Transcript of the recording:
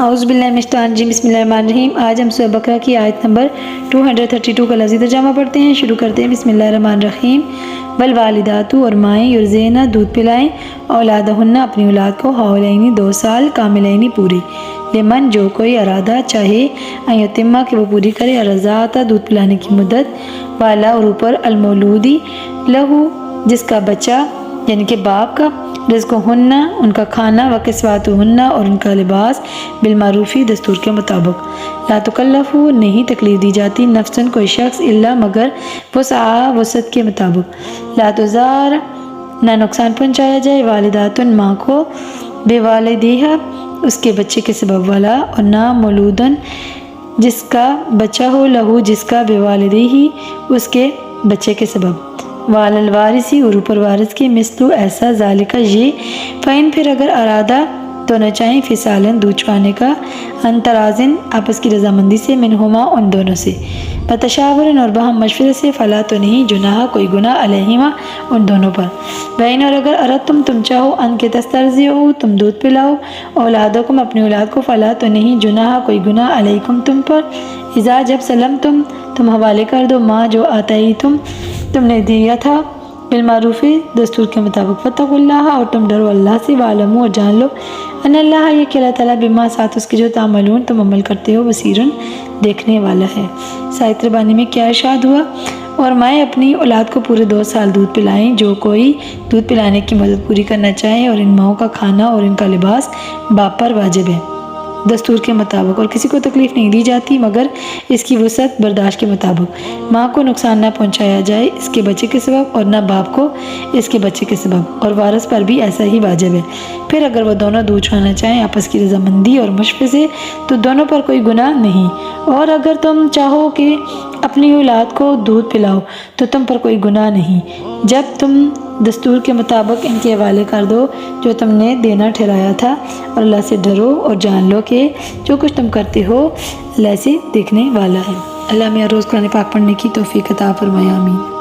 اعوذ باللہ من الشیطان الرجیم، بسم اللہ الرحمن الرحیم۔ آج ہم سورہ بقرہ کی آیت نمبر 232 کا لفظی ترجمہ پڑھتے ہیں۔ شروع کرتے ہیں بسم اللہ الرحمن الرحیم۔ والوالدات، اور مائیں، یرضعن، دودھ پلائیں، اولادہن، اپنی اولاد کو، حولین، 2 سال، کاملین، پورے، لمن، جو کوئی ارادہ چاہے، ان یتمہ، کہ وہ پوری کرے، الرضاعۃ، دودھ پلانے کی مدت، والا، اور اوپر، المولودی لہو، جس کا بچہ یعنی کہ باپ کا، رزقہن، ان کا کھانا، وکسوتہن، اور ان کا لباس، بالمعروفی، دستور کے مطابق، لا تکلف، نہیں تکلیف دی جاتی، نفسن، کوئی شخص، الا، مگر، وسعہا، وسعت کے مطابق، لا تضار، نہ نقصان پہنچایا جائے، والداتن، ماں کو، بے والدیہا، اس کے بچے کے سبب، والا، اور نہ مولودن، جس کا بچہ ہو، لہو، جس کا، بے والدیہی، اس کے بچے کے سبب، وعلی الوارث، اور اوپر وارث کے، مثلو، ایسا، ذالک، یہ، فین، پھر اگر ارادہ تو نہ چاہیں، فصالن، دودھ چڑھانے کا، ان ترازن، آپس کی رضامندی سے، منہما، ان دونوں سے، بتشاورن، اور باہم مشورے سے، فلا، تو نہیں، جناح، کوئی گناہ، علیہما، ان دونوں پر، بین، اور اگر اردتم، تم چاہو، ان کے تسترضعوا، تم دودھ پلاؤ، اولادکم، اپنی اولاد کو، فلا، تو نہیں، جناح، کوئی گناہ، علیکم، تم پر، اذا، جب، سلمتم، تم حوالے کر دو، ماں، جو آتیتم، تم نے دیا تھا، بالمعروف، دستور کے مطابق، واتقوا اللہ، اور تم ڈرو اللہ سے، وعلموا، اور جان لو، ان اللہ، یہ کہ اللہ تعالیٰ، بما، ساتھ اس کے جو تعملون، تم عمل کرتے ہو، بصیرن، دیکھنے والا ہے۔ سایت ربانی میں کیا ارشاد ہوا؟ اور مائیں اپنی اولاد کو پورے 2 سال دودھ پلائیں، جو کوئی دودھ پلانے کی مدت پوری کرنا چاہے، اور ان ماؤں کا کھانا اور ان کا لباس باپ پر واجب ہے، دستور کے مطابق، اور کسی کو تکلیف نہیں دی جاتی مگر اس کی وسعت برداشت کے مطابق، ماں کو نقصان نہ پہنچایا جائے اس کے بچے کے سبب، اور نہ باپ کو اس کے بچے کے سبب، اور وارث پر بھی ایسا ہی واجب ہے۔ پھر اگر وہ دونوں دودھ چڑھانا چاہیں آپس کی رضامندی اور مشورے سے، تو دونوں پر کوئی گناہ نہیں، اور اگر تم چاہو کہ اپنی اولاد کو دودھ پلاؤ تو تم پر کوئی گناہ نہیں، جب تم دستور کے مطابق ان کے حوالے کر دو جو تم نے دینا ٹھہرایا تھا، اور اللہ سے ڈرو، اور جان لو کہ جو کچھ تم کرتے ہو اللہ سے دیکھنے والا ہے۔ اللہ ہمیں ہر روز قرآن پاک پڑھنے کی توفیق عطا فرمائے، آمین۔